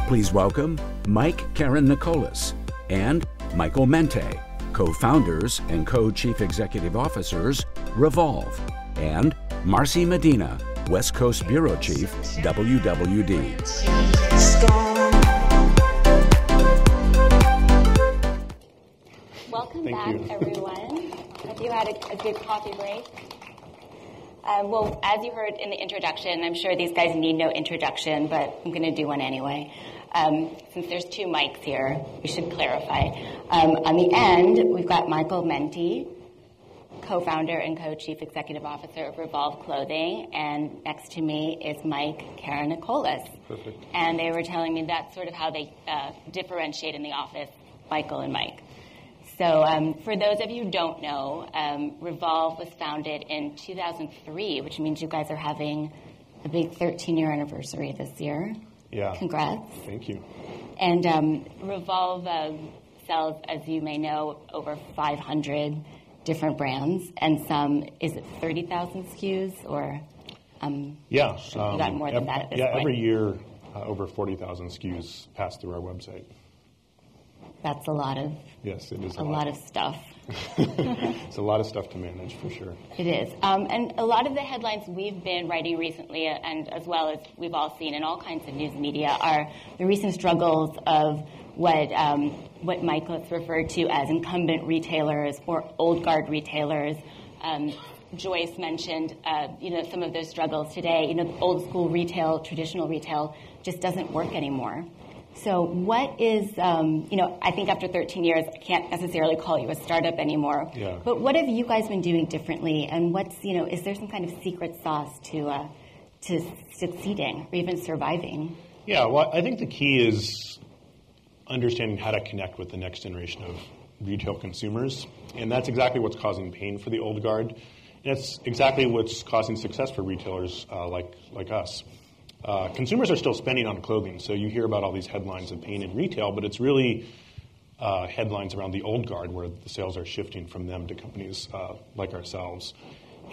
Please welcome Mike Karanikolas and Michael Mente, co-founders and co-chief executive officers, REVOLVE, and Marcy Medina, West Coast Bureau Chief, WWD. Welcome back, everyone. Hope you had a good coffee break. Well, as you heard in the introduction, I'm sure these guys need no introduction, but I'm going to do one anyway. Since there's two mics here, we should clarify. On the end, we've got Michael Mente, co-founder and co-chief executive officer of REVOLVE Clothing, and next to me is Mike Karanikolas. Perfect. And they were telling me that's sort of how they differentiate in the office, Michael and Mike. So for those of you who don't know, REVOLVE was founded in 2003, which means you guys are having a big 13-year anniversary this year. Yeah. Congrats. Thank you. And REVOLVE sells, as you may know, over 500 different brands, and some, is it 30,000 SKUs, or yeah, you got more than that at this point? Yeah, every year over 40,000 SKUs pass through our website. That's a lot of... Yes, it is a lot of stuff. It's a lot of stuff to manage, for sure. It is. And a lot of the headlines we've been writing recently, and as well as we've all seen in all kinds of news media, are the recent struggles of what Michael has referred to as incumbent retailers or old guard retailers. Joyce mentioned, some of those struggles today. Old school retail, traditional retail, just doesn't work anymore. So what is, I think after 13 years, I can't necessarily call you a startup anymore. Yeah. But what have you guys been doing differently? And what's, is there some kind of secret sauce to succeeding or even surviving? Yeah, well, I think the key is understanding how to connect with the next generation of retail consumers. And that's exactly what's causing pain for the old guard. And it's exactly what's causing success for retailers like us. Consumers are still spending on clothing, so you hear about all these headlines of pain in retail, but it's really headlines around the old guard where the sales are shifting from them to companies like ourselves.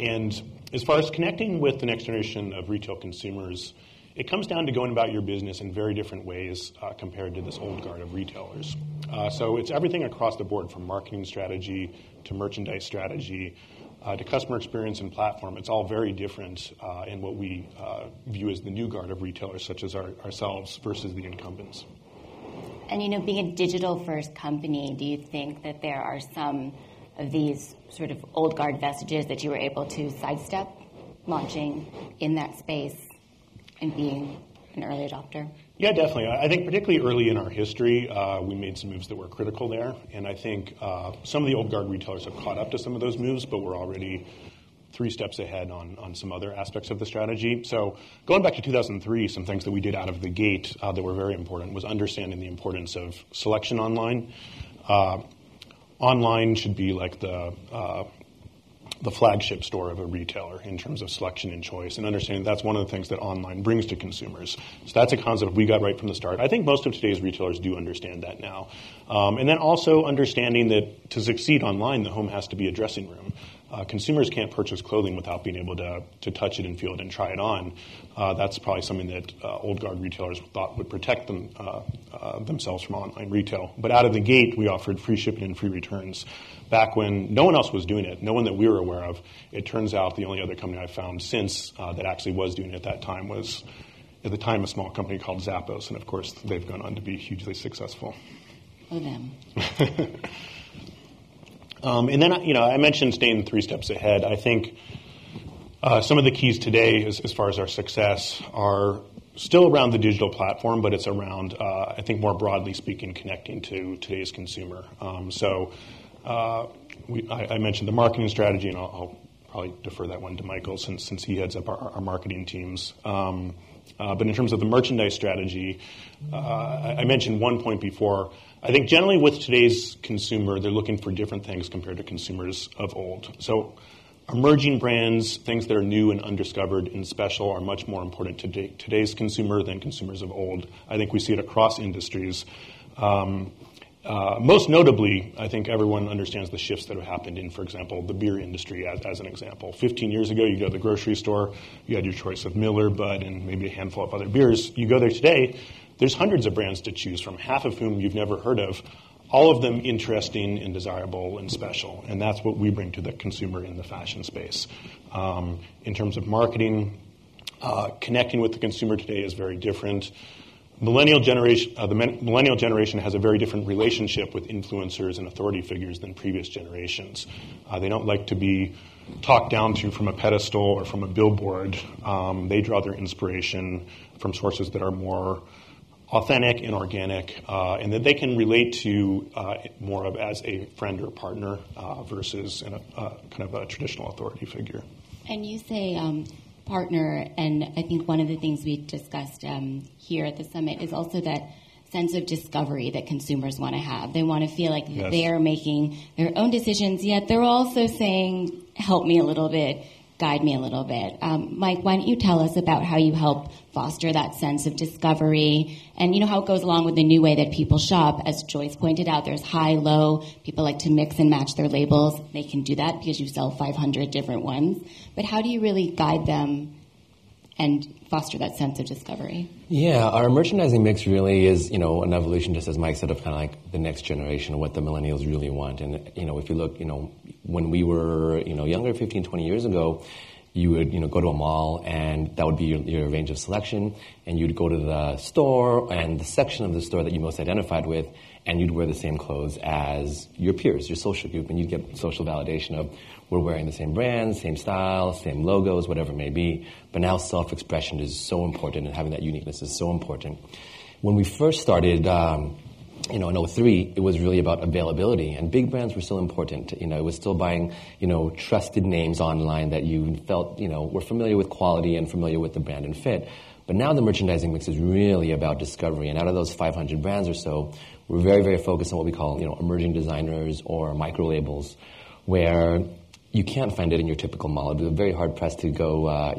And as far as connecting with the next generation of retail consumers, it comes down to going about your business in very different ways compared to this old guard of retailers. So it's everything across the board, from marketing strategy to merchandise strategy, to customer experience and platform. It's all very different in what we view as the new guard of retailers, such as ourselves versus the incumbents. And, being a digital-first company, do you think that there are some of these sort of old guard vestiges that you were able to sidestep, launching in that space and being an early adopter? Yeah, definitely. I think particularly early in our history, we made some moves that were critical there. And I think some of the old guard retailers have caught up to some of those moves, but we're already 3 steps ahead on some other aspects of the strategy. So going back to 2003, some things that we did out of the gate that were very important was understanding the importance of selection online. Online should be like the flagship store of a retailer in terms of selection and choice, and understanding that's one of the things that online brings to consumers. So that's a concept we got right from the start. I think most of today's retailers do understand that now. And then also understanding that to succeed online, the home has to be a dressing room. Consumers can't purchase clothing without being able to touch it and feel it and try it on. That's probably something that old guard retailers thought would protect themselves from online retail. But out of the gate, we offered free shipping and free returns. Back when no one else was doing it, no one that we were aware of. It turns out the only other company I've found since that actually was doing it at that time was, at the time, a small company called Zappos. And of course, they've gone on to be hugely successful. Oh, them. And then, I mentioned staying 3 steps ahead. I think some of the keys today, as far as our success, are still around the digital platform, but it's around, I think more broadly speaking, connecting to today's consumer. I mentioned the marketing strategy, and I'll probably defer that one to Michael since he heads up our marketing teams. But in terms of the merchandise strategy, I mentioned one point before. I think generally with today's consumer, they're looking for different things compared to consumers of old. So emerging brands, things that are new and undiscovered and special, are much more important to today's consumer than consumers of old. I think we see it across industries. Most notably, I think everyone understands the shifts that have happened in, for example, the beer industry as an example. 15 years ago, you go to the grocery store, you had your choice of Miller, Bud, and maybe a handful of other beers. You go there today, there's hundreds of brands to choose from, half of whom you've never heard of, all of them interesting and desirable and special. And that's what we bring to the consumer in the fashion space. In terms of marketing, connecting with the consumer today is very different. The millennial generation has a very different relationship with influencers and authority figures than previous generations. They don't like to be talked down to from a pedestal or from a billboard. They draw their inspiration from sources that are more authentic and organic, and that they can relate to more of as a friend or partner versus kind of a traditional authority figure. And you say partner, and I think one of the things we discussed here at the summit is also that sense of discovery that consumers want to have. They want to feel like Yes. they're making their own decisions, yet they're also saying, help me a little bit, guide me a little bit. Mike, why don't you tell us about how you help foster that sense of discovery and, how it goes along with the new way that people shop. As Joyce pointed out, there's high, low. People like to mix and match their labels. They can do that because you sell 500 different ones. But how do you really guide them and foster that sense of discovery? Yeah, our merchandising mix really is, an evolution, just as Mike said, of kind of like the next generation of what the millennials really want. And, if you look, when we were, younger, 15, 20 years ago, you would, go to a mall and that would be your range of selection, and you'd go to the store and the section of the store that you most identified with, and you'd wear the same clothes as your peers, your social group, and you'd get social validation of we're wearing the same brands, same style, same logos, whatever it may be. But now self-expression is so important, and having that uniqueness is so important. When we first started, in 2003, it was really about availability, and big brands were still important. It was still buying, trusted names online that you felt, were familiar with quality and familiar with the brand and fit. But now the merchandising mix is really about discovery, and out of those 500 brands or so, we're very, very focused on what we call, emerging designers or micro labels, where you can't find it in your typical mall. It'd be very hard pressed to go,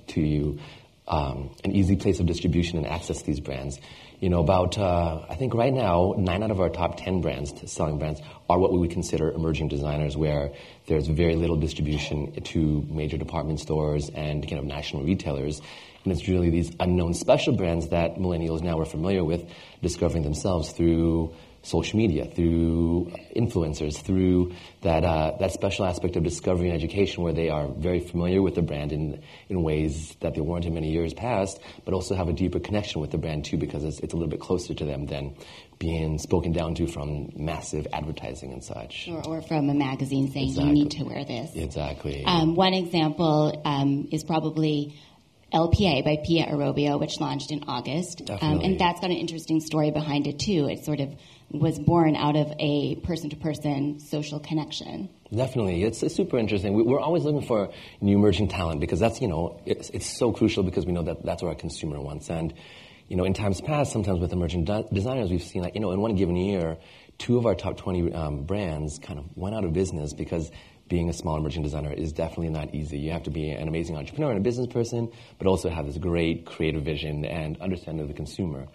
to an easy place of distribution and access these brands. I think right now, 9 out of our top 10 brands, selling brands, are what we would consider emerging designers, where there's very little distribution to major department stores and national retailers. And it's really these unknown special brands that millennials now are familiar with, discovering themselves through social media, through influencers, through that special aspect of discovery and education, where they are very familiar with the brand in ways that they weren't in many years past, but also have a deeper connection with the brand too, because it's a little bit closer to them than being spoken down to from massive advertising and such. Or from a magazine saying, Exactly. You need to wear this. Exactly. One example is probably LPA by Pia Arobio, which launched in August. And that's got an interesting story behind it, too. It sort of was born out of a person-to-person social connection. Definitely. It's super interesting. We're always looking for new emerging talent, because that's, it's so crucial, because we know that that's what our consumer wants. And, in times past, sometimes with emerging designers, we've seen in one given year, 2 of our top 20 brands kind of went out of business, because being a small emerging designer is definitely not easy. You have to be an amazing entrepreneur and a business person, but also have this great creative vision and understanding of the consumer.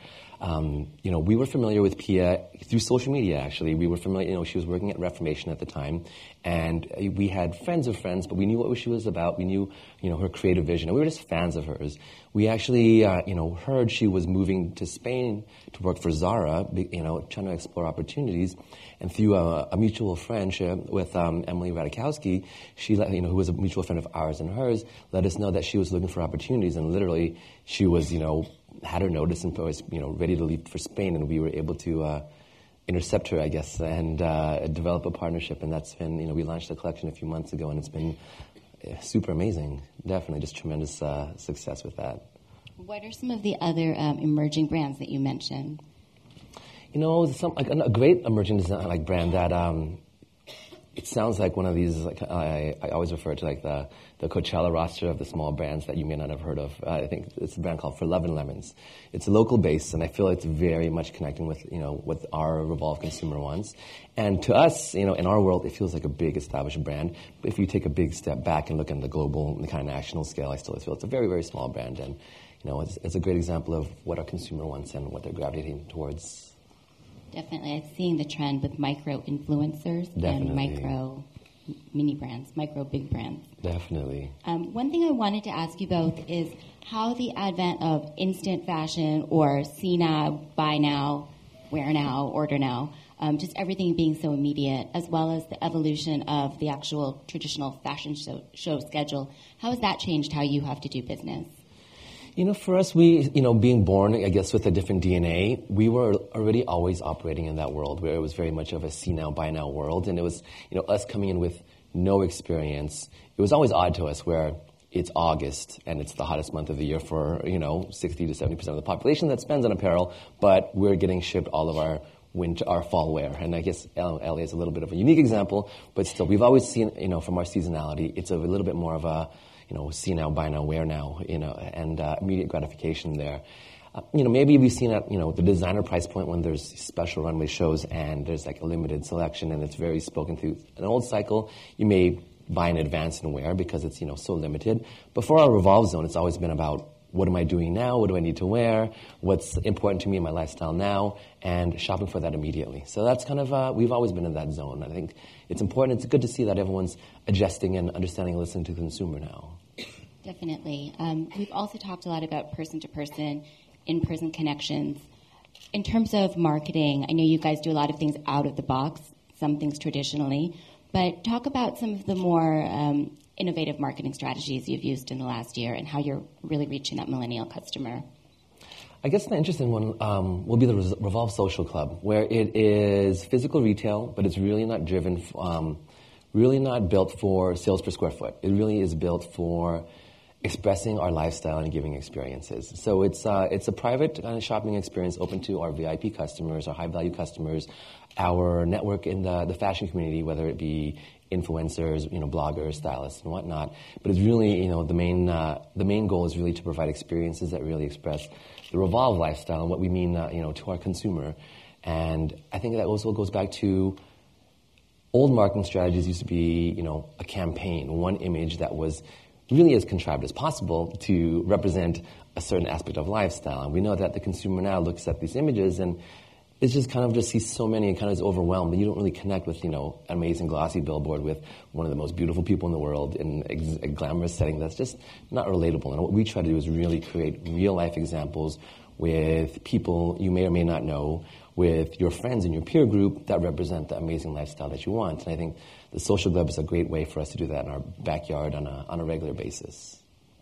We were familiar with Pia through social media, actually. We were familiar, she was working at Reformation at the time, and we had friends of friends, but we knew what she was about. We knew, her creative vision, and we were just fans of hers. We actually, heard she was moving to Spain to work for Zara, trying to explore opportunities. And through a mutual friendship with Emily Radikowski, she, who was a mutual friend of ours and hers, let us know that she was looking for opportunities. And literally, she was, had her notice and was, ready to leave for Spain. And we were able to intercept her, I guess, and develop a partnership. And that's been, we launched the collection a few months ago, and it's been super amazing. Definitely, just tremendous success with that. What are some of the other emerging brands that you mentioned? A great emerging design brand that it sounds like one of these. I always refer to the Coachella roster of the small brands that you may not have heard of. I think it's a brand called For Love and Lemons. It's a local base, and I feel it's very much connecting with what our Revolve consumer wants. And to us, in our world, it feels like a big established brand. But if you take a big step back and look at the global and the kind of national scale, I still feel it's a very, very small brand. And it's a great example of what our consumer wants and what they're gravitating towards. Definitely. I'm seeing the trend with micro-influencers and micro mini brands, micro big brands. Definitely. One thing I wanted to ask you both is how the advent of instant fashion or see now, buy now, wear now, order now, just everything being so immediate, as well as the evolution of the actual traditional fashion show schedule, how has that changed how you have to do business? For us, being born, I guess, with a different DNA, we were already always operating in that world where it was very much of a see now, buy now world. And it was, us coming in with no experience. It was always odd to us where it's August and it's the hottest month of the year for, 60 to 70% of the population that spends on apparel, but we're getting shipped all of our fall wear. And I guess LA is a little bit of a unique example, but still, we've always seen, from our seasonality, it's a little bit more of a, see now, buy now, wear now, and immediate gratification there. Maybe we've seen at, the designer price point when there's special runway shows and there's like a limited selection and it's very spoken to. An old cycle, you may buy in advance and wear because it's, so limited. But for our Revolve zone, it's always been about what am I doing now? What do I need to wear? What's important to me in my lifestyle now? And shopping for that immediately. So that's kind of, we've always been in that zone. I think it's important. It's good to see that everyone's adjusting and understanding and listening to the consumer now. Definitely. We've also talked a lot about person-to-person, in-person connections. In terms of marketing, I know you guys do a lot of things out of the box, some things traditionally, but talk about some of the more innovative marketing strategies you've used in the last year and how you're really reaching that millennial customer. I guess the interesting one will be the Revolve Social Club, where it is physical retail, but it's really not driven, really not built for sales per square foot. It really is built for expressing our lifestyle and giving experiences. So it's a private kind of shopping experience open to our VIP customers, our high-value customers, our network in the fashion community, whether it be influencers, bloggers, stylists, and whatnot. But it's really, the main goal is really to provide experiences that really express the Revolve lifestyle and what we mean, to our consumer. And I think that also goes back to old marketing strategies used to be, a campaign, one image that was really as contrived as possible to represent a certain aspect of lifestyle. And we know that the consumer now looks at these images and it's just kind of just sees so many and kind of is overwhelmed, and you don't really connect with, an amazing glossy billboard with one of the most beautiful people in the world in a glamorous setting that's just not relatable. And what we try to do is really create real-life examples with people you may or may not know, with your friends in your peer group that represent the amazing lifestyle that you want. And I think the Social Club is a great way for us to do that in our backyard on a regular basis.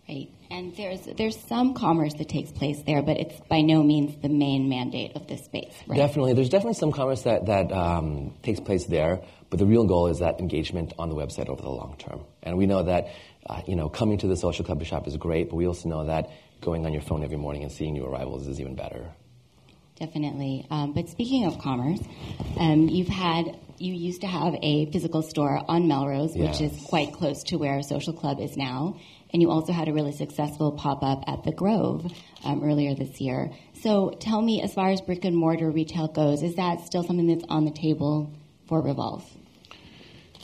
Right. And there's some commerce that takes place there, but it's by no means the main mandate of this space, right? Definitely. There's definitely some commerce that takes place there, but the real goal is that engagement on the website over the long term. And we know that, coming to the Social Club to shop is great, but we also know that going on your phone every morning and seeing new arrivals is even better. Definitely. But speaking of commerce, you used to have a physical store on Melrose, Yes. which is quite close to where Social Club is now. And you also had a really successful pop-up at the Grove earlier this year. So tell me, as far as brick-and-mortar retail goes, is that still something that's on the table for Revolve?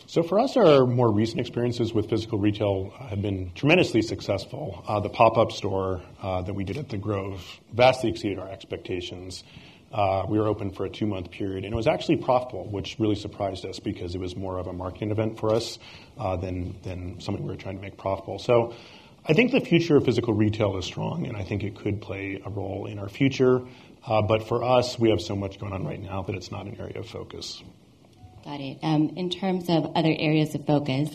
So for us, our more recent experiences with physical retail have been tremendously successful. The pop-up store that we did at the Grove vastly exceeded our expectations. We were open for a 2-month period, and it was actually profitable, which really surprised us because it was more of a marketing event for us than something we were trying to make profitable. So I think the future of physical retail is strong, and I think it could play a role in our future. But for us, we have so much going on right now that it's not an area of focus. Got it. In terms of other areas of focus,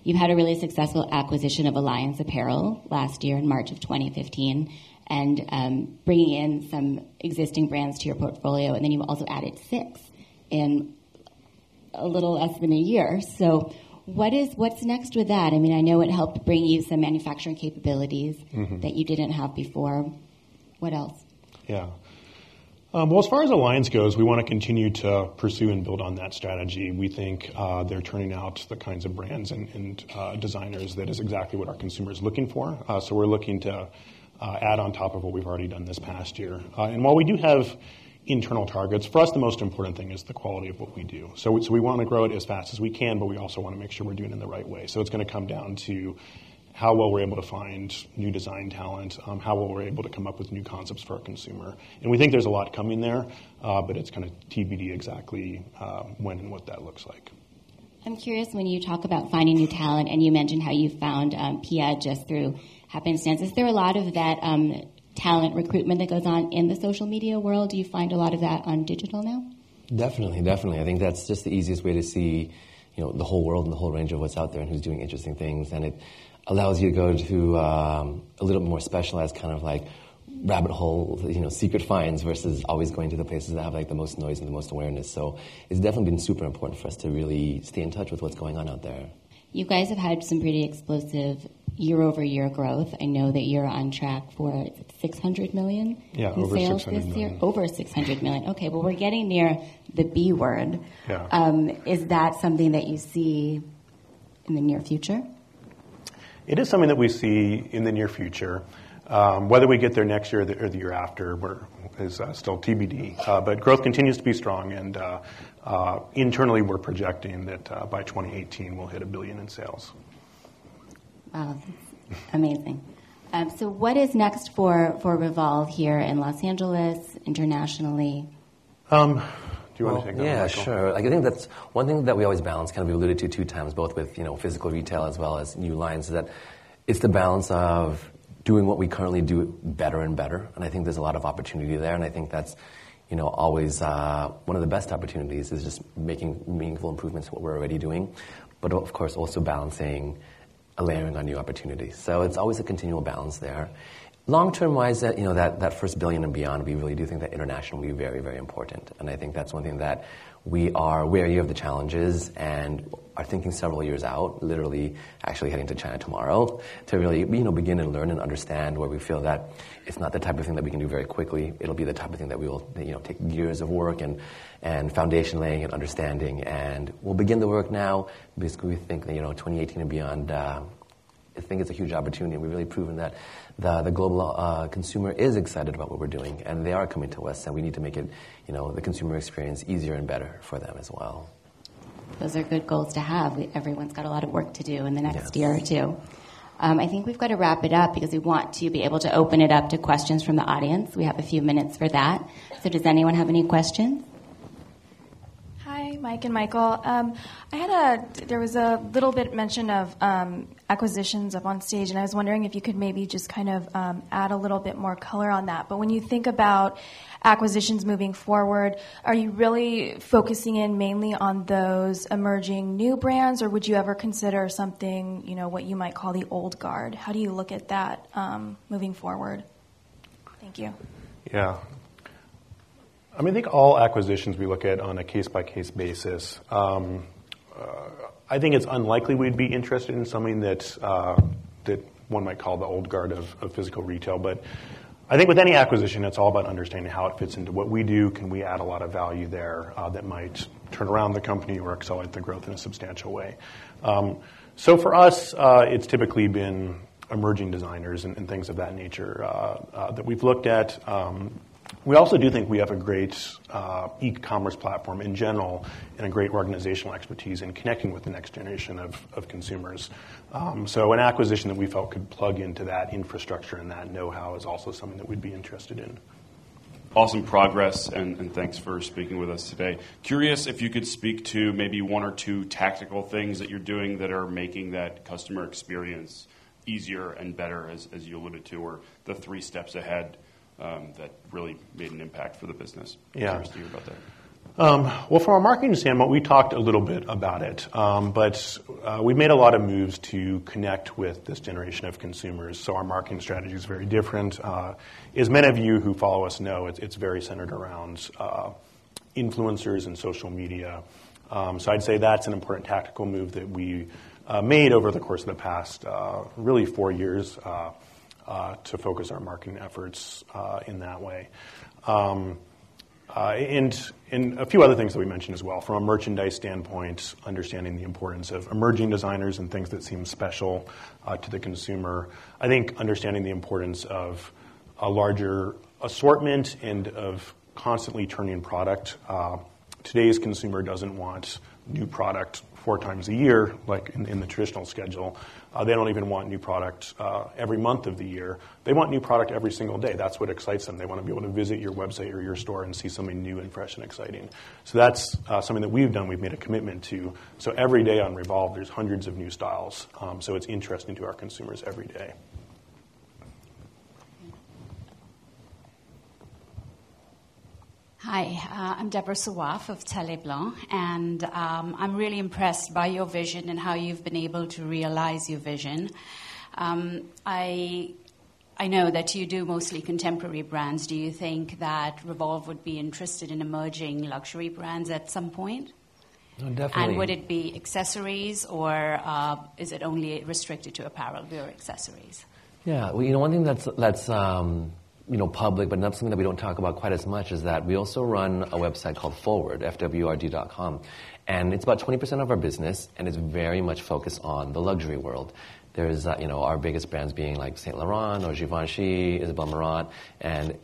you've had a really successful acquisition of Alliance Apparel last year in March of 2015, and bringing in some existing brands to your portfolio, and then you've also added 6 in a little less than a year. So what's next with that? I mean, I know it helped bring you some manufacturing capabilities that you didn't have before. What else? Yeah. Well, as far as Alliance goes, we want to continue to pursue and build on that strategy. We think they're turning out the kinds of brands and designers that is exactly what our consumer is looking for. So we're looking to add on top of what we've already done this past year. And while we do have internal targets, for us the most important thing is the quality of what we do. So we want to grow it as fast as we can, but we also want to make sure we're doing it in the right way. So it's going to come down to how well we're able to find new design talent, how well we're able to come up with new concepts for our consumer. And we think there's a lot coming there, but it's kind of TBD exactly when and what that looks like. I'm curious, when you talk about finding new talent, and you mentioned how you found Pia just through happenstance, is there a lot of that talent recruitment that goes on in the social media world? Do you find a lot of that on digital now? Definitely. I think that's just the easiest way to see, the whole world and the whole range of what's out there and who's doing interesting things. And it allows you to go to a little bit more specialized kind of like rabbit hole, secret finds versus always going to the places that have like the most noise and the most awareness. So it's definitely been super important for us to really stay in touch with what's going on out there. You guys have had some pretty explosive year-over-year growth. I know that you're on track for 600 million in sales this year. Over 600 million. Okay, well, we're getting near the B word. Yeah. Is that something that you see in the near future? It is something that we see in the near future. Whether we get there next year or the year after is still TBD. But growth continues to be strong, and internally we're projecting that by 2018 we'll hit $1 billion in sales. Wow, that's amazing. So what is next for Revolve here in Los Angeles, internationally? Do you want to take that? Yeah, Michael? sure. I think that's one thing that we always balance, kind of we alluded to 2 times, both with physical retail as well as new lines, is that it's the balance of doing what we currently do better and better. And I think there's a lot of opportunity there. And I think that's, always one of the best opportunities is just making meaningful improvements to what we're already doing. But of course, also balancing layering on new opportunities. So it's always a continual balance there. Long-term wise, that first billion and beyond, we really do think that international will be very, very important. And I think that's one thing that we are wary of the challenges and are thinking several years out, literally actually heading to China tomorrow to really, begin and learn and understand, where we feel that it's not the type of thing that we can do very quickly. It'll be the type of thing that we will, take years of work and foundation laying and understanding. And we'll begin the work now because we think that, 2018 and beyond, I think it's a huge opportunity. And we've really proven that the global consumer is excited about what we're doing, and they are coming to us, and we need to make it, the consumer experience easier and better for them as well. Those are good goals to have. Everyone's got a lot of work to do in the next year or two. I think we've got to wrap it up because we want to be able to open it up to questions from the audience. We have a few minutes for that. So does anyone have any questions? Hi, Mike and Michael. There was a little bit mention of acquisitions up on stage, and I was wondering if you could maybe just kind of add a little bit more color on that. But when you think about acquisitions moving forward, are you really focusing in mainly on those emerging new brands, or would you ever consider something, what you might call the old guard? How do you look at that moving forward? Thank you. Yeah. I think all acquisitions we look at on a case-by-case basis. I think it's unlikely we'd be interested in something that one might call the old guard of physical retail. But I think with any acquisition, it's all about understanding how it fits into what we do. Can we add a lot of value there that might turn around the company or accelerate the growth in a substantial way? So for us, it's typically been emerging designers and things of that nature that we've looked at. We also do think we have a great e-commerce platform in general and a great organizational expertise in connecting with the next generation of consumers. So an acquisition that we felt could plug into that infrastructure and that know-how is also something that we'd be interested in. Awesome progress, and thanks for speaking with us today. Curious if you could speak to maybe 1 or 2 tactical things that you're doing that are making that customer experience easier and better, as you alluded to, or the 3 steps ahead that really made an impact for the business. Yeah. Curious to hear about that. Well, from a marketing standpoint, we talked a little bit about it, but we've made a lot of moves to connect with this generation of consumers. So our marketing strategy is very different. As many of you who follow us know, it's very centered around influencers and social media. So I'd say that's an important tactical move that we made over the course of the past really 4 years to focus our marketing efforts in that way. And a few other things that we mentioned as well. From a merchandise standpoint, understanding the importance of emerging designers and things that seem special to the consumer. I think understanding the importance of a larger assortment and of constantly turning product. Today's consumer doesn't want new product 4 times a year, like in the traditional schedule. They don't even want new product every month of the year. They want new product every single day. That's what excites them. They want to be able to visit your website or your store and see something new and fresh and exciting. So that's something that we've done. We've made a commitment to. So every day on Revolve, there's hundreds of new styles. So it's interesting to our consumers every day. Hi, I'm Deborah Sawaf of Tele Blanc, and I'm really impressed by your vision and how you've been able to realize your vision. I know that you do mostly contemporary brands. Do you think that Revolve would be interested in emerging luxury brands at some point? No, definitely. And would it be accessories, or is it only restricted to apparel or accessories? Yeah, well, one thing that's public, but not something that we don't talk about quite as much, is that we also run a website called Forward, FWRD.com. And it's about 20% of our business, and it's very much focused on the luxury world. There's, our biggest brands being like Saint Laurent or Givenchy, Isabel Marant, and,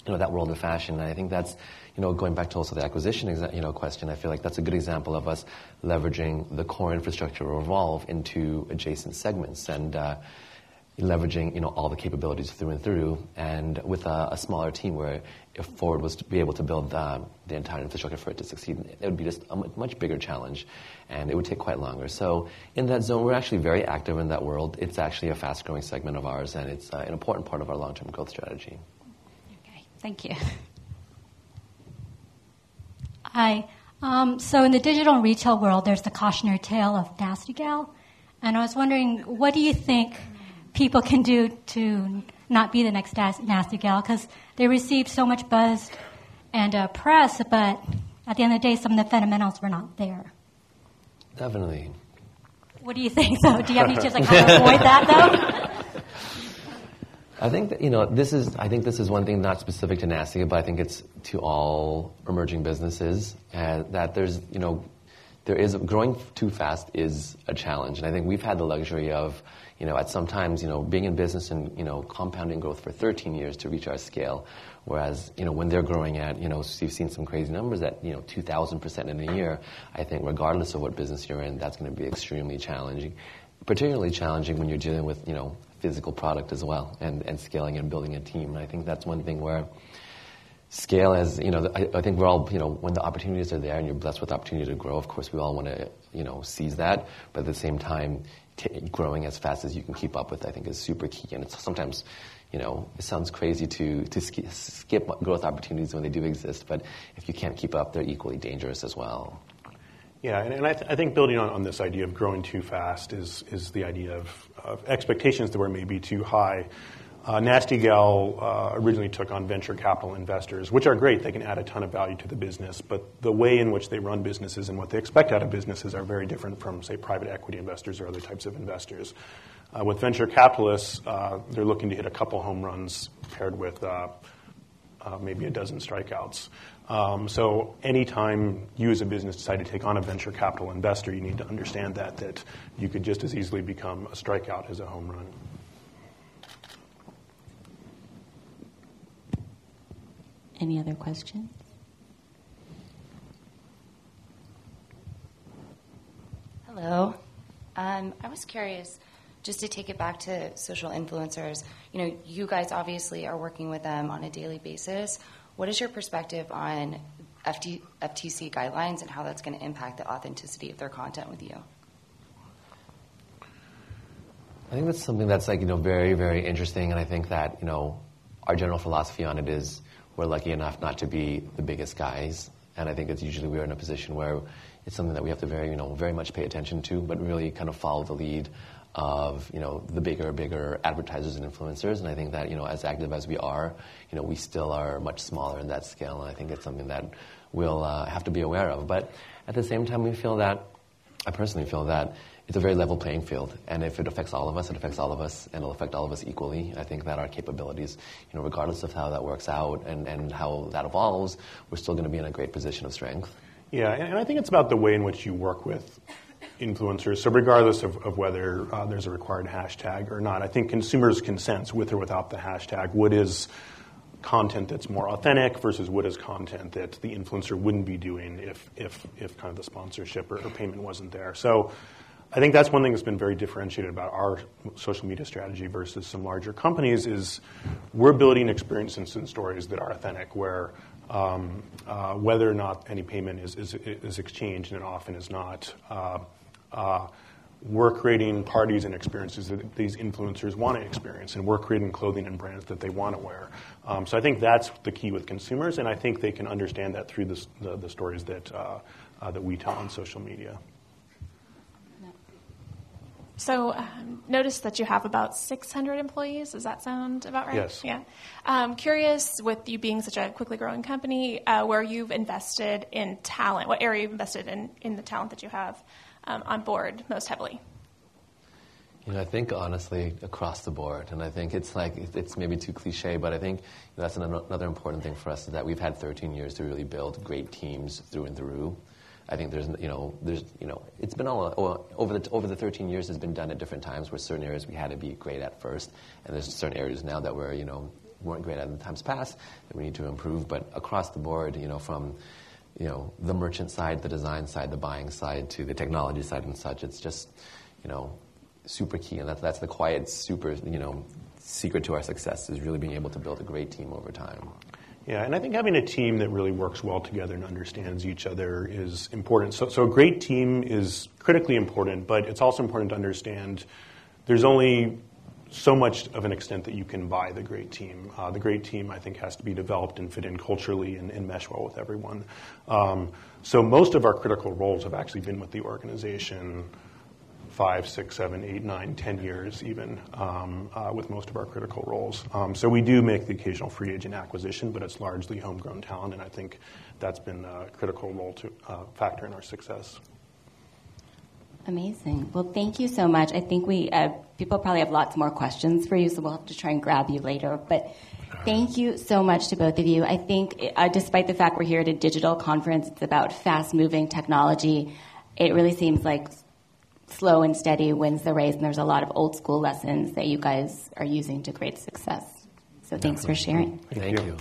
that world of fashion. And I think that's, going back to also the acquisition, question, I feel like that's a good example of us leveraging the core infrastructure of Revolve into adjacent segments and leveraging, all the capabilities through and through, and with a smaller team where if Forward was to be able to build the entire infrastructure for it to succeed, it would be just a much bigger challenge, and it would take quite longer. So in that zone, we're actually very active in that world. It's actually a fast-growing segment of ours, and it's an important part of our long-term growth strategy. Okay, thank you. Hi. So in the digital and retail world, there's the cautionary tale of Nasty Gal, and I was wondering, what do you think people can do to not be the next Nasty Gal? Because they receive so much buzz and press, but at the end of the day, some of the fundamentals were not there. Definitely. What do you think, though? Do you have any tips on how to avoid that, though? I think that, this is one thing not specific to Nasty, but I think it's to all emerging businesses, that there's, there is growing too fast is a challenge. And I think we've had the luxury of, at sometimes, being in business and, compounding growth for 13 years to reach our scale. Whereas, when they're growing at, so you've seen some crazy numbers at, 2,000% in a year. I think regardless of what business you're in, that's going to be extremely challenging. Particularly challenging when you're dealing with, physical product as well and scaling and building a team. And I think that's one thing where scale is, I think we're all, when the opportunities are there and you're blessed with the opportunity to grow, of course we all want to, seize that. But at the same time, growing as fast as you can keep up with, I think, is super key. And it's sometimes, it sounds crazy to skip growth opportunities when they do exist. But if you can't keep up, they're equally dangerous as well. Yeah, and I think building on this idea of growing too fast is the idea of expectations that were maybe too high. Nasty Gal originally took on venture capital investors, which are great. They can add a ton of value to the business, but the way in which they run businesses and what they expect out of businesses are very different from, say, private equity investors or other types of investors. With venture capitalists, they're looking to hit a couple home runs paired with maybe a dozen strikeouts. So anytime you as a business decide to take on a venture capital investor, you need to understand that you could just as easily become a strikeout as a home run. Any other questions? Hello. I was curious, just to take it back to social influencers, you guys obviously are working with them on a daily basis. What is your perspective on FTC guidelines and how that's going to impact the authenticity of their content with you? I think that's something that's very, very interesting, and I think that, our general philosophy on it is we're lucky enough not to be the biggest guys, and I think it's usually we're in a position where it's something that we have to very much pay attention to, but really kind of follow the lead of, the bigger advertisers and influencers. And I think that, as active as we are, we still are much smaller in that scale. And I think it's something that we'll have to be aware of. But at the same time, I personally feel that it's a very level playing field. And if it affects all of us, it affects all of us, and it'll affect all of us equally. I think that our capabilities, regardless of how that works out and how that evolves, we're still going to be in a great position of strength. Yeah, and I think it's about the way in which you work with influencers. So regardless of whether there's a required hashtag or not, I think consumers can sense with or without the hashtag what is content that's more authentic versus what is content that the influencer wouldn't be doing if kind of the sponsorship or payment wasn't there. So I think that's one thing that's been very differentiated about our social media strategy versus some larger companies is we're building experiences and stories that are authentic, where whether or not any payment is exchanged, and it often is not, we're creating parties and experiences that these influencers want to experience, and we're creating clothing and brands that they want to wear. So I think that's the key with consumers, and I think they can understand that through the stories that we tell on social media. So notice that you have about 600 employees. Does that sound about right? Yes. Yeah. Curious, with you being such a quickly growing company, where you've invested in talent, what area you've invested in the talent that you have on board most heavily? I think honestly across the board, and I think it's maybe too cliche, but I think that's another important thing for us is that we've had 13 years to really build great teams through and through. I think it's been all over the 13 years has been done at different times where certain areas we had to be great at first, and there's certain areas now that weren't great at in the times past that we need to improve. But across the board, from the merchant side, the design side, the buying side, to the technology side and such, it's just super key, and that's the quiet super secret to our success is really being able to build a great team over time. Yeah, and I think having a team that really works well together and understands each other is important. So a great team is critically important, but it's also important to understand there's only so much of an extent that you can buy the great team. The great team, I think, has to be developed and fit in culturally and mesh well with everyone. So most of our critical roles have actually been with the organization 5, 6, 7, 8, 9, 10 years even with most of our critical roles. So we do make the occasional free agent acquisition, but it's largely homegrown talent, and I think that's been a critical role to factor in our success. Amazing. Well, thank you so much. I think people probably have lots more questions for you, so we'll have to try and grab you later. But thank you so much to both of you. I think despite the fact we're here at a digital conference, it's about fast-moving technology. It really seems like slow and steady wins the race, and there's a lot of old school lessons that you guys are using to great success. So thanks for sharing. Thank you.